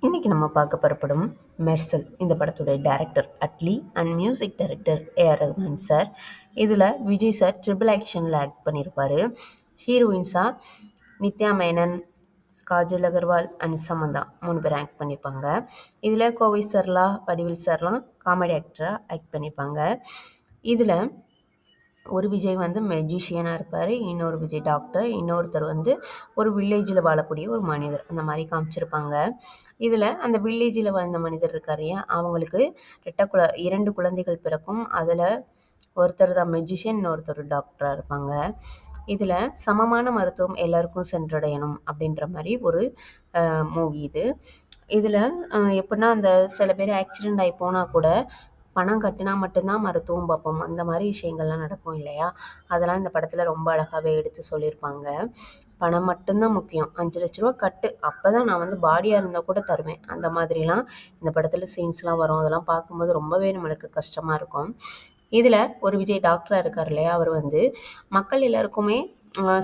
இன்னைக்கு நம்ம பார்க்க புறப்படும் மெர்சல் இந்த படத்துடைய director Atlee and music director AR Rahman sir. இதில் விஜய் சார் ட்ரிபிள் ஆக்ஷனில் ஆக்ட் பண்ணியிருப்பார். ஹீரோயின்ஸா நித்யா மேனன், காஜல் அகர்வால் அண்ட் சமந்தா 3 பேர் ஆக்ட் பண்ணியிருப்பாங்க. இதில் கோவை சார்லாம் வடிவில் சார்லாம் காமெடி ஆக்டராக ஆக்ட் பண்ணியிருப்பாங்க. இதில் ஒரு விஜய் வந்து மெஜிஷியனாக இருப்பார், இன்னொரு விஜய் டாக்டர், இன்னொருத்தர் வந்து ஒரு வில்லேஜில் வாழக்கூடிய ஒரு மனிதர், அந்த மாதிரி காமிச்சிருப்பாங்க. இதில் அந்த வில்லேஜில் வாழ்ந்த மனிதர் இருக்காரையா, அவங்களுக்கு 2 குழந்தைகள் பிறக்கும். அதில் ஒருத்தர் தான் மெஜிஷியன், இன்னொருத்தர் டாக்டராக இருப்பாங்க. இதில் சமமான மருத்துவம் எல்லாருக்கும் சென்றடையணும் அப்படின்ற மாதிரி ஒரு மூவி இது. இதில் எப்படின்னா, அந்த சில பேர் ஆக்சிடெண்ட் ஆகி போனால் கூட பணம் கட்டினா மட்டும்தான் மருத்துவம் பார்ப்போம், அந்த மாதிரி விஷயங்கள்லாம் நடக்கும் இல்லையா. அதெல்லாம் இந்த படத்தில் ரொம்ப அழகாகவே எடுத்து சொல்லியிருப்பாங்க. பணம் மட்டும்தான் முக்கியம், 5 லட்ச ரூபா கட்டு, அப்போ தான் நான் வந்து பாடியாக இருந்தால் கூட தருவேன், அந்த மாதிரிலாம் இந்த படத்தில் சீன்ஸ்லாம் வரும். அதெல்லாம் பார்க்கும்போது ரொம்பவே நம்மளுக்கு கஷ்டமாக இருக்கும். இதில் ஒரு விஜய் டாக்டராக இருக்கார் இல்லையா, அவர் வந்து மக்கள் எல்லாருக்குமே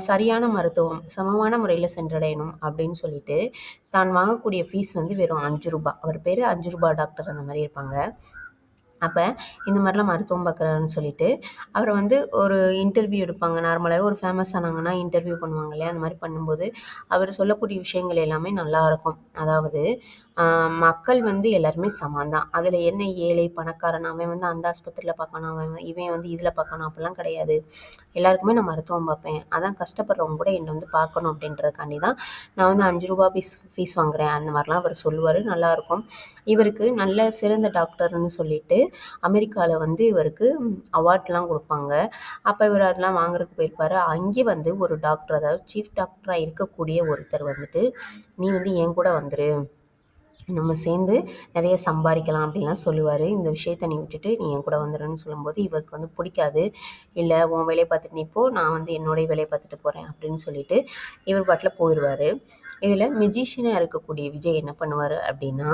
சரியான மருத்துவம் சமமான முறையில் சென்றடையணும் அப்படின்னு சொல்லிட்டு தான் வாங்கக்கூடிய ஃபீஸ் வந்து வெறும் 5 ரூபா. அவர் பேர் 5 ரூபா டாக்டர் அந்த மாதிரி இருப்பாங்க. அப்போ இந்த மாதிரிலாம் மருத்துவம் பார்க்குறாருன்னு சொல்லிட்டு அவரை வந்து ஒரு இன்டர்வியூ எடுப்பாங்க. நார்மலாகவே ஒரு ஃபேமஸ் ஆனாங்கன்னா இன்டர்வியூ பண்ணுவாங்க இல்லையா, அந்த மாதிரி பண்ணும்போது அவர் சொல்லக்கூடிய விஷயங்கள் எல்லாமே நல்லாயிருக்கும். அதாவது மக்கள் வந்து எல்லாருமே சமம் தான், அதில் என்ன ஏழை பணக்காரன், அவன் வந்து அந்த ஆஸ்பத்திரியில் பார்க்கணும், இவன் வந்து இதில் பார்க்கணும், அப்படிலாம் கிடையாது. எல்லாருக்குமே நான் மருத்துவம் பார்ப்பேன், அதான் கஷ்டப்படுறவங்க கூட என்னை வந்து பார்க்கணும் அப்படின்றதுக்காண்டி தான் நான் வந்து 5 ரூபா ஃபீஸ் வாங்குறேன், அந்த மாதிரிலாம் அவர் சொல்லுவார். நல்லாயிருக்கும். இவருக்கு நல்ல சிறந்த டாக்டர்னு சொல்லிட்டு அமெரிக்காவில் வந்து இவருக்கு அவார்ட்லாம் கொடுப்பாங்க. அப்போ இவர் அதெல்லாம் வாங்குறதுக்கு போயிருப்பார். அங்கே வந்து ஒரு டாக்டர், அதாவது சீஃப் டாக்டராக இருக்கக்கூடிய ஒருத்தர் வந்துட்டு, நீ வந்து என் கூட வந்துரு, நம்ம சேர்ந்து நிறைய சம்பாதிக்கலாம் அப்படின்லாம் சொல்லுவார். இந்த விஷயத்தை நீ விட்டுட்டு நீ என் கூட வந்துடுன்னு சொல்லும்போது இவருக்கு வந்து பிடிக்காது. இல்லை, உன் வேலையை பார்த்துட்டு நீ போ, நான் வந்து என்னுடைய வேலையை பார்த்துட்டு போகிறேன் அப்படின்னு சொல்லிட்டு இவர் பாட்டில் போயிடுவார். இதில் மெஜிஷியனாக இருக்கக்கூடிய விஜய் என்ன பண்ணுவார் அப்படின்னா,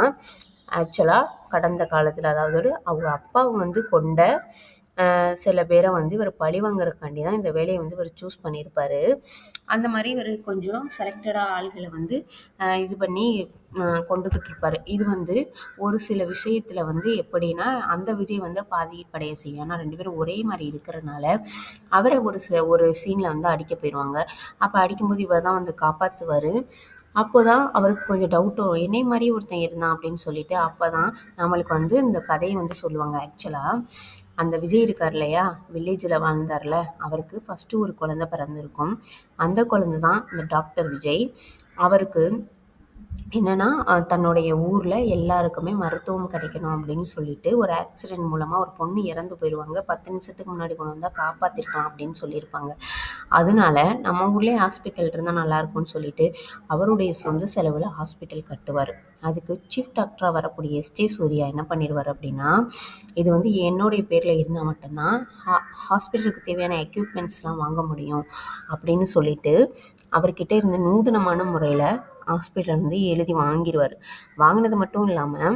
ஆக்சுவலாக கடந்த காலத்தில், அதாவது அவங்க அப்பாவை வந்து கொண்ட சில பேரை வந்து இவர் பழி வாங்குறதுக்காண்டி தான் இந்த வேலையை வந்து இவர் சூஸ் பண்ணியிருப்பார். அந்த மாதிரி இவர் கொஞ்சம் செலக்டடாக ஆள்களை வந்து இது பண்ணி கொண்டுக்கிட்டு இருப்பார். இது வந்து ஒரு சில விஷயத்தில் வந்து எப்படின்னா, அந்த விஜய் வந்து பாதிப்படைய செய்யும். ஆனால் 2 பேரும் ஒரே மாதிரி இருக்கிறனால அவரை ஒரு சீனில் வந்து அடிக்க போயிடுவாங்க. அப்போ அடிக்கும்போது இவர் தான் வந்து காப்பாற்றுவார். அப்போ தான் அவருக்கு கொஞ்சம் டவுட் வரும், என்னை மாதிரி ஒருத்தன் இருந்தான் அப்படின்னு சொல்லிட்டு. அப்போ தான் நம்மளுக்கு வந்து இந்த கதையை வந்து சொல்லுவாங்க. ஆக்சுவலாக அந்த விஜய் இருக்கார் இல்லையா, வில்லேஜில் வாழ்ந்தார்ல, அவருக்கு ஃபஸ்ட்டு ஒரு குழந்தை பிறந்திருக்கும். அந்த குழந்தை தான் இந்த டாக்டர் விஜய். அவருக்கு என்னென்னா, தன்னுடைய ஊரில் எல்லாருக்குமே மருத்துவம் கிடைக்கணும் அப்படின்னு சொல்லிட்டு ஒரு ஆக்சிடெண்ட் மூலமாக ஒரு பொண்ணு இறந்து போயிடுவாங்க. 10 நிமிஷத்துக்கு முன்னாடி கொண்டு வந்தால் காப்பாற்றிருக்கலாம் அப்படின்னு சொல்லியிருப்பாங்க. அதனால நம்ம ஊர்லேயே ஹாஸ்பிட்டல் இருந்தால் நல்லாயிருக்கும்னு சொல்லிட்டு அவருடைய சொந்த செலவில் ஹாஸ்பிட்டல் கட்டுவார். அதுக்கு சீஃப் டாக்டராக வரக்கூடிய எஸ்ஜே சூர்யா என்ன பண்ணிடுவார் அப்படின்னா, இது வந்து என்னுடைய பேரில் இருந்தால் மட்டும்தான் ஹாஸ்பிட்டலுக்கு தேவையான எக்யூப்மெண்ட்ஸ்லாம் வாங்க முடியும் அப்படின்னு சொல்லிட்டு அவர்கிட்ட இருந்து நூதனமான முறையில் ஹாஸ்பிட்டல் வந்து எழுதி வாங்கிடுவார். வாங்கினது மட்டும் இல்லாமல்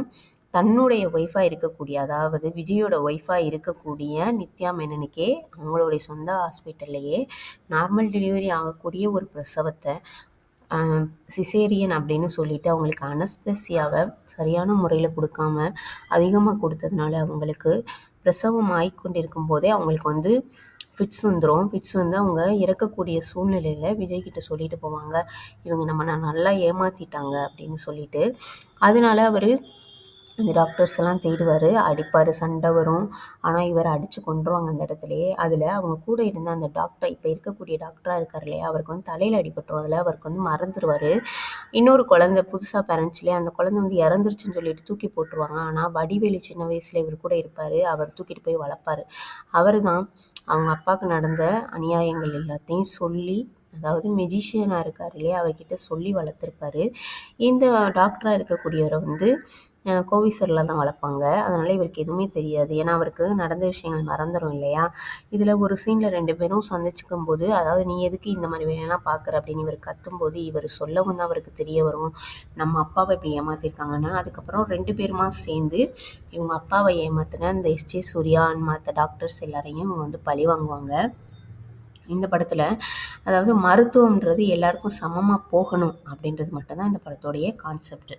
தன்னுடைய ஒய்ஃபாக இருக்கக்கூடிய, அதாவது விஜயோட ஒய்ஃபாக இருக்கக்கூடிய நித்யா மேனனுக்கே அவங்களுடைய சொந்த ஹாஸ்பிட்டல்லையே நார்மல் டெலிவரி ஆகக்கூடிய ஒரு பிரசவத்தை சிசேரியன் அப்படின்னு சொல்லிட்டு அவங்களுக்கு அனஸ்தசியாவை சரியான முறையில் கொடுக்காம அதிகமாக கொடுத்ததுனால அவங்களுக்கு பிரசவம் ஆகிக்கொண்டிருக்கும் போதே அவங்களுக்கு வந்து ஃபிட்ஸ் வந்துடும். ஃபிட்ஸ் வந்து அவங்க இறக்கக்கூடிய சூழ்நிலையில் விஜய்கிட்ட சொல்லிட்டு போவாங்க, இவங்க நம்ம நல்லா ஏமாற்றிட்டாங்க அப்படின்னு சொல்லிட்டு. அதனால அவர் அந்த டாக்டர்ஸ் எல்லாம் தேடுவார், அடிப்பார், சண்டை வரும். ஆனால் இவர் அடித்து கொண்டுருவாங்க அந்த இடத்துலையே. அதில் அவங்க கூட இருந்த அந்த டாக்டர், இப்போ இருக்கக்கூடிய டாக்டராக இருக்கார் இல்லையா, அவருக்கு வந்து தலையில் அடிபட்டுரும். அதில் அவருக்கு வந்து மறந்துடுவார். இன்னொரு குழந்தை புதுசாக பேரண்ட்ஸ்லேயே அந்த குழந்தை வந்து இறந்துருச்சுன்னு சொல்லிட்டு தூக்கி போட்டுருவாங்க. ஆனால் வடிவேலு சின்ன வயசில் இவர் கூட இருப்பார், அவர் தூக்கிட்டு போய் வளர்ப்பார். அவர் தான் அவங்க அப்பாவுக்கு நடந்த அநியாயங்கள் எல்லாத்தையும் சொல்லி, அதாவது மெஜிஷியனாக இருக்கார் இல்லையா, அவர்கிட்ட சொல்லி வளர்த்துருப்பார். இந்த டாக்டராக இருக்கக்கூடியவரை வந்து கோவிசரில் தான் வளர்ப்பாங்க. அதனால் இவருக்கு எதுவுமே தெரியாது, ஏன்னா அவருக்கு நடந்த விஷயங்கள் மறந்துடும் இல்லையா. இதில் ஒரு சீனில் 2 பேரும் சந்திச்சுக்கும் போது, அதாவது நீ எதுக்கு இந்த மாதிரி வேலையெல்லாம் பார்க்குற அப்படின்னு இவர் கத்தும்போது, இவர் சொல்லவும் தான் அவருக்கு தெரிய வரும், நம்ம அப்பாவை இப்படி ஏமாற்றிருக்காங்கன்னா. அதுக்கப்புறம் 2 பேருமா சேர்ந்து இவங்க அப்பாவை ஏமாற்றின அந்த எஸ்ஜே சூர்யா மற்ற டாக்டர்ஸ் எல்லாரையும் இவங்க வந்து பழி வாங்குவாங்க. இந்த படத்தில் அதாவது மருத்துவம்ன்றது எல்லாருக்கும் சமமாக போகணும் அப்படின்றது மட்டும்தான் இந்த படத்தோடைய கான்செப்ட்.